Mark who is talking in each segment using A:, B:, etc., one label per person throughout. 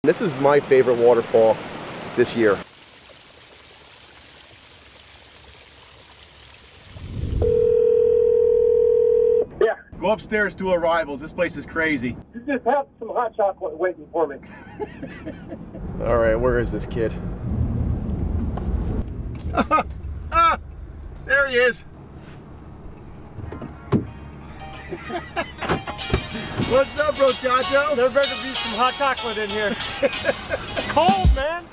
A: This is my favorite waterfall this year.
B: Yeah.
A: Go upstairs to arrivals. This place is crazy.
B: You just have some hot chocolate waiting for me.
A: All right, where is this kid? There he is. What's up, bro, Chacho?
B: There better be some hot chocolate in here. It's cold, man.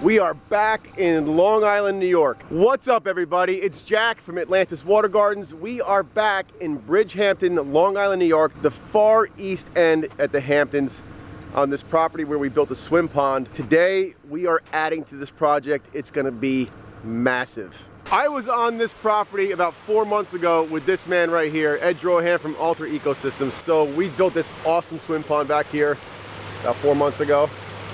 A: We are back in Long Island, New York. What's up, everybody? It's Jack from Atlantis Water Gardens. We are back in Bridgehampton, Long Island, New York, the far east end at the Hamptons, on this property where we built a swim pond. Today, we are adding to this project. It's gonna be massive. I was on this property about 4 months ago with this man right here, Ed Drohan from Alter Ecosystems. So we built this awesome swim pond back here about 4 months ago.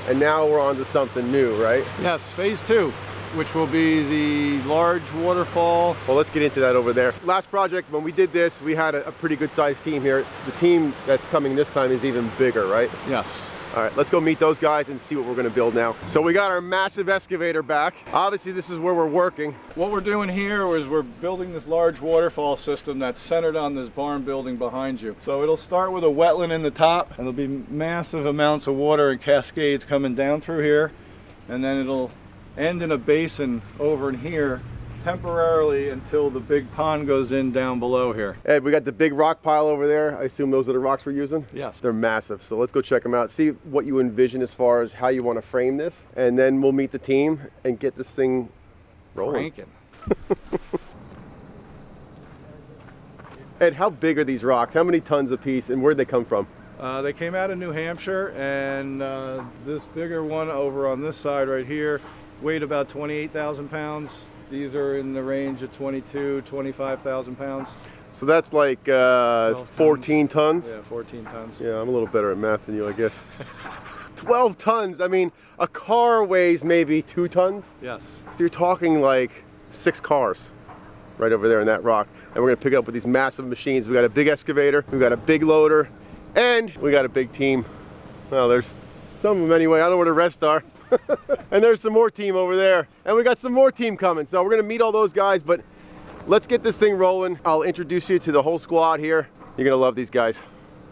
A: And now we're on to something new, right?
C: Yes, phase 2, which will be the large waterfall.
A: Well, let's get into that over there. Last project, when we did this, we had a pretty good sized team here. The team that's coming this time is even bigger, right?
C: Yes.
A: All right, let's go meet those guys and see what we're gonna build now. So we got our massive excavator back. Obviously, this is where we're working.
C: What we're doing here is we're building this large waterfall system that's centered on this barn building behind you. So it'll start with a wetland in the top, and there'll be massive amounts of water and cascades coming down through here. And then it'll end in a basin over in here temporarily until the big pond goes in down below here.
A: Ed, we got the big rock pile over there. I assume those are the rocks we're using?
C: Yes.
A: They're massive, so let's go check them out. See what you envision as far as how you want to frame this, and then we'll meet the team and get this thing rolling.
C: Cranking.
A: Ed, how big are these rocks? How many tons a piece, and where'd they come from?
C: They came out of New Hampshire, and this bigger one over on this side right here weighed about 28,000 pounds. These are in the range of 25,000 pounds.
A: So that's like 14 tons?
C: Yeah, 14 tons.
A: Yeah, I'm a little better at math than you, I guess. 12 tons. I mean, a car weighs maybe 2 tons.
C: Yes.
A: So you're talking like 6 cars right over there in that rock. And we're gonna pick it up with these massive machines. We got a big excavator, we got a big loader, and we got a big team. Well, there's some of them anyway. I don't know where the rest are. And there's some more team over there. And we got some more team coming. So we're gonna meet all those guys, but let's get this thing rolling. I'll introduce you to the whole squad here. You're gonna love these guys.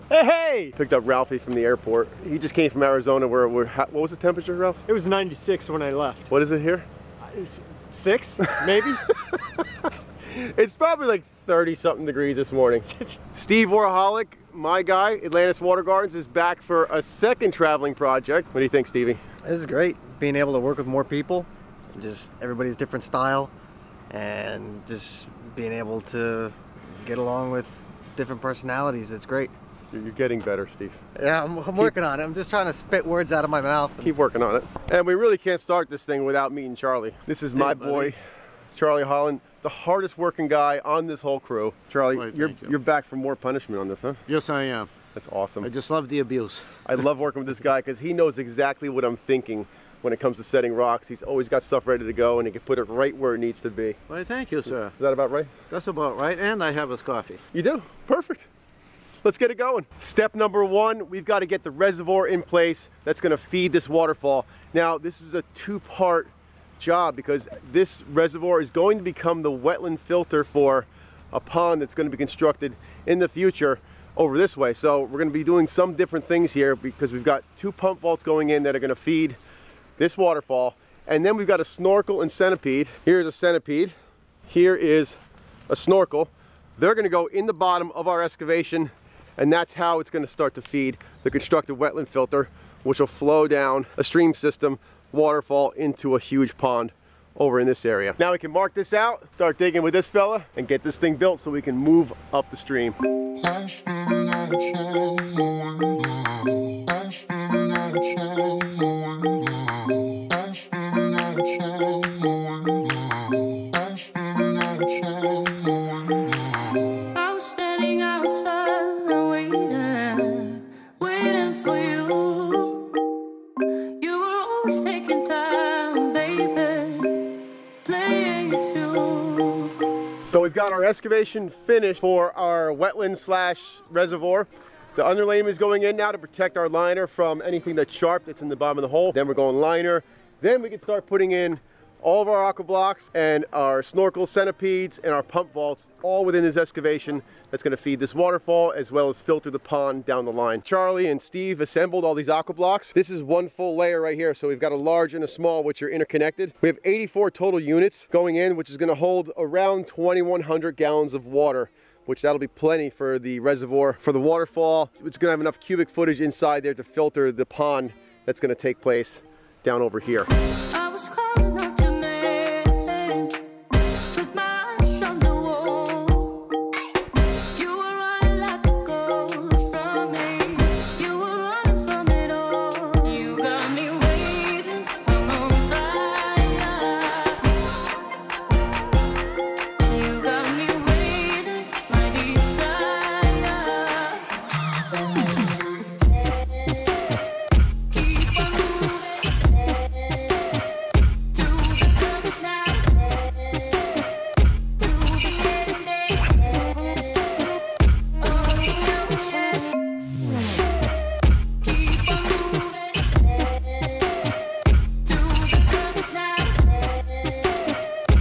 B: Hey, hey!
A: Picked up Ralphie from the airport. He just came from Arizona where what was the temperature, Ralph?
B: It was 96 when I left.
A: What is it here?
B: 6, maybe?
A: It's probably like 30 something degrees this morning. Steve Warholak, my guy, Atlantis Water Gardens, is back for a second traveling project. What do you think, Stevie?
D: This is great, being able to work with more people, just everybody's different style, and just being able to get along with different personalities. It's great.
A: You're getting better, Steve.
D: Yeah, I'm working on it. I'm just trying to spit words out of my mouth.
A: Keep working on it. And we really can't start this thing without meeting Charlie. This is my boy, Charlie Holland, the hardest working guy on this whole crew. Charlie, you're back for more punishment on this, huh?
E: Yes, I am.
A: That's awesome.
E: I just love the abuse.
A: I love working with this guy because he knows exactly what I'm thinking when it comes to setting rocks. He's always got stuff ready to go, and he can put it right where it needs to be.
E: Well, thank you, sir.
A: Is that about right?
E: That's about right, and I have his coffee.
A: You do? Perfect. Let's get it going. Step number 1, we've got to get the reservoir in place that's going to feed this waterfall. Now, this is a 2-part job because this reservoir is going to become the wetland filter for a pond that's going to be constructed in the future over this way. So we're going to be doing some different things here because we've got 2 pump vaults going in that are going to feed this waterfall, and then we've got a snorkel and centipede. Here's a centipede, here is a snorkel. They're going to go in the bottom of our excavation, and that's how it's going to start to feed the constructed wetland filter, which will flow down a stream system waterfall into a huge pond over in this area. Now we can mark this out, start digging with this fella, and get this thing built so we can move up the stream. we've got our excavation finished for our wetland slash reservoir. The underlayment is going in now to protect our liner from anything that's sharp that's in the bottom of the hole. Then we're going liner. Then we can start putting in all of our aqua blocks and our snorkel centipedes and our pump vaults all within this excavation that's going to feed this waterfall as well as filter the pond down the line. Charlie and Steve assembled all these aqua blocks. This is one full layer right here, so we've got a large and a small which are interconnected. We have 84 total units going in, which is going to hold around 2,100 gallons of water, which that'll be plenty for the reservoir. For the waterfall, it's going to have enough cubic footage inside there to filter the pond that's going to take place down over here.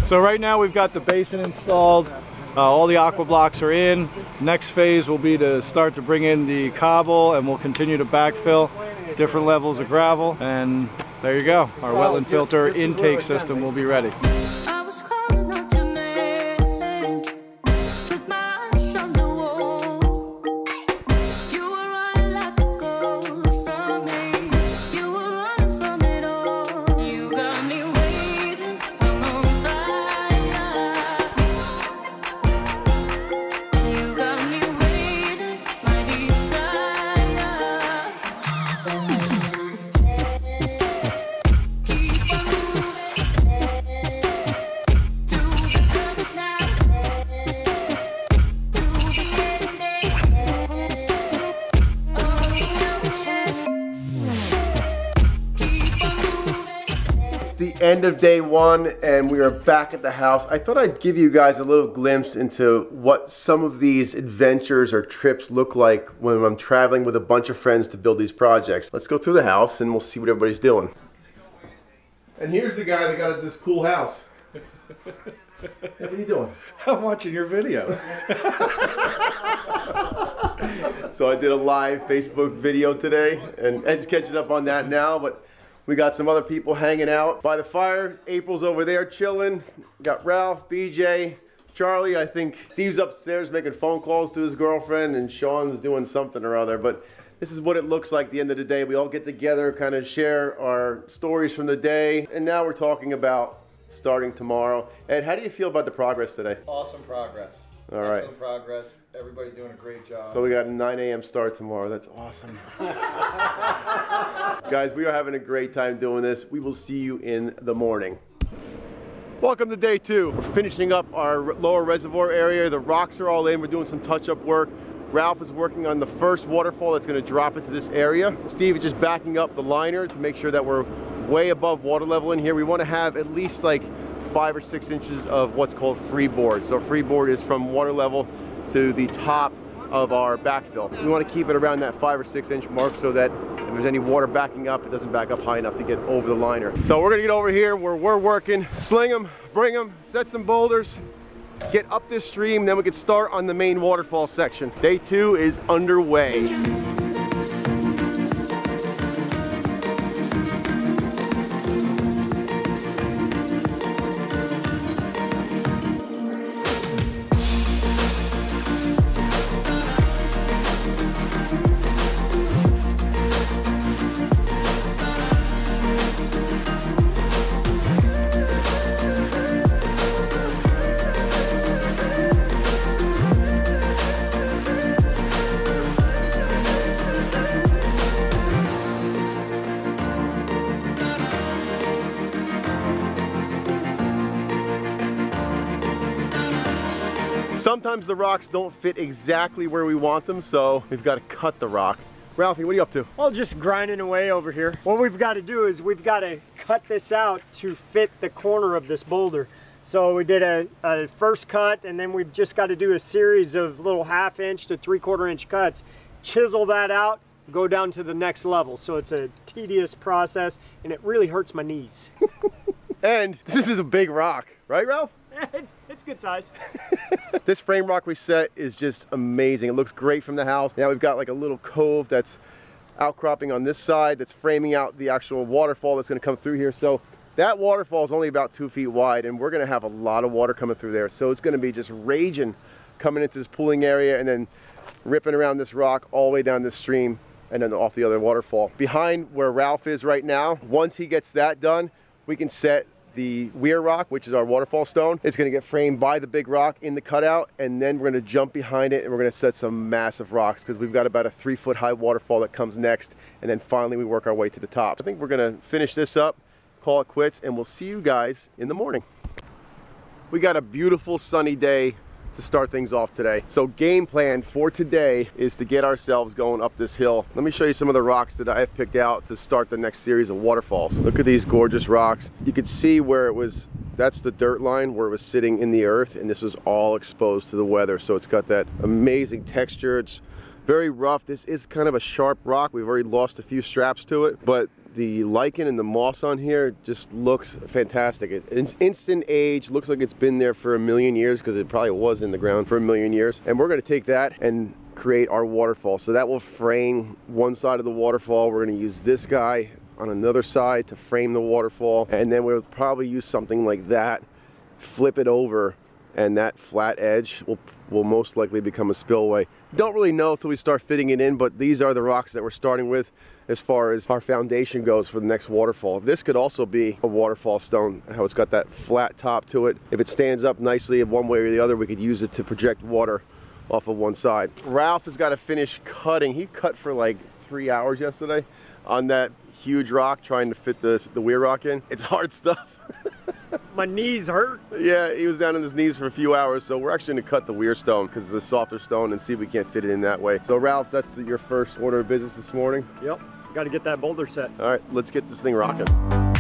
C: So right now we've got the basin installed, all the aqua blocks are in. Next phase will be to start to bring in the cobble, and we'll continue to backfill different levels of gravel, and there you go. Our wetland filter intake system will be ready.
A: End of day one, and we are back at the house. I thought I'd give you guys a little glimpse into what some of these adventures or trips look like when I'm traveling with a bunch of friends to build these projects. Let's go through the house and we'll see what everybody's doing. And here's the guy that got us this cool house. Hey, what are you doing?
C: I'm watching your video.
A: So I did a live Facebook video today, and Ed's catching up on that now, but we got some other people hanging out by the fire. April's over there chilling. Got Ralph, BJ, Charlie. I think Steve's upstairs making phone calls to his girlfriend, and Sean's doing something or other. But this is what it looks like at the end of the day. We all get together, kind of share our stories from the day. And now we're talking about starting tomorrow. Ed, how do you feel about the progress today?
C: Awesome progress.
A: All right.
C: Excellent progress. Everybody's doing a great job.
A: So we got a 9 a.m. start tomorrow. That's awesome. Guys, we are having a great time doing this. We will see you in the morning. Welcome to day two. We're finishing up our lower reservoir area. The rocks are all in. We're doing some touch-up work. Ralph is working on the first waterfall that's going to drop into this area. Steve is just backing up the liner to make sure that we're way above water level in here. We want to have at least like 5 or 6 inches of what's called freeboard. So freeboard is from water level to the top of our backfill. We want to keep it around that 5 or 6 inch mark so that if there's any water backing up, it doesn't back up high enough to get over the liner. So we're gonna get over here where we're working, sling them, bring them, set some boulders, get up this stream, then we can start on the main waterfall section. Day two is underway. Sometimes the rocks don't fit exactly where we want them, so we've got to cut the rock. Ralphie, what are you up to?
B: Well, just grinding away over here. What we've got to do is we've got to cut this out to fit the corner of this boulder. So we did a first cut, and then we've just got to do a series of little 1/2 inch to 3/4 inch cuts, chisel that out, go down to the next level. So it's a tedious process, and it really hurts my knees.
A: And this is a big rock, right, Ralph?
B: It's good size.
A: This frame rock we set is just amazing. It looks great from the house. Now we've got like a little cove that's outcropping on this side that's framing out the actual waterfall that's going to come through here. So that waterfall is only about 2 feet wide, and we're going to have a lot of water coming through there. So it's going to be just raging coming into this pooling area and then ripping around this rock all the way down this stream and then off the other waterfall. Behind where Ralph is right now, once he gets that done, we can set the weir rock, which is our waterfall stone. It's going to get framed by the big rock in the cutout, and then we're going to jump behind it and we're going to set some massive rocks because we've got about a 3-foot high waterfall that comes next, and then finally we work our way to the top. I think we're going to finish this up, call it quits, and we'll see you guys in the morning. We got a beautiful sunny day to start things off today. So game plan for today is to get ourselves going up this hill. Let me show you some of the rocks that I have picked out to start the next series of waterfalls. Look at these gorgeous rocks. You can see where it was, that's the dirt line where it was sitting in the earth, and this was all exposed to the weather. So it's got that amazing texture. It's very rough. This is kind of a sharp rock. We've already lost a few straps to it, but the lichen and the moss on here just looks fantastic. It's instant age, looks like it's been there for 1,000,000 years because it probably was in the ground for 1,000,000 years. And we're going to take that and create our waterfall. So that will frame one side of the waterfall. We're going to use this guy on another side to frame the waterfall, and then we'll probably use something like that, flip it over, and that flat edge will most likely become a spillway. Don't really know until we start fitting it in, but these are the rocks that we're starting with as far as our foundation goes for the next waterfall. This could also be a waterfall stone, how it's got that flat top to it. If it stands up nicely in one way or the other, we could use it to project water off of one side. Ralph has got to finish cutting. He cut for like 3 hours yesterday on that huge rock trying to fit the weir rock in. It's hard stuff.
B: My knees hurt.
A: Yeah, he was down on his knees for a few hours, so we're actually going to cut the weir stone because it's a softer stone and see if we can't fit it in that way. So Ralph, that's your first order of business this morning?
B: Yep, got to get that boulder set.
A: All right, let's get this thing rocking.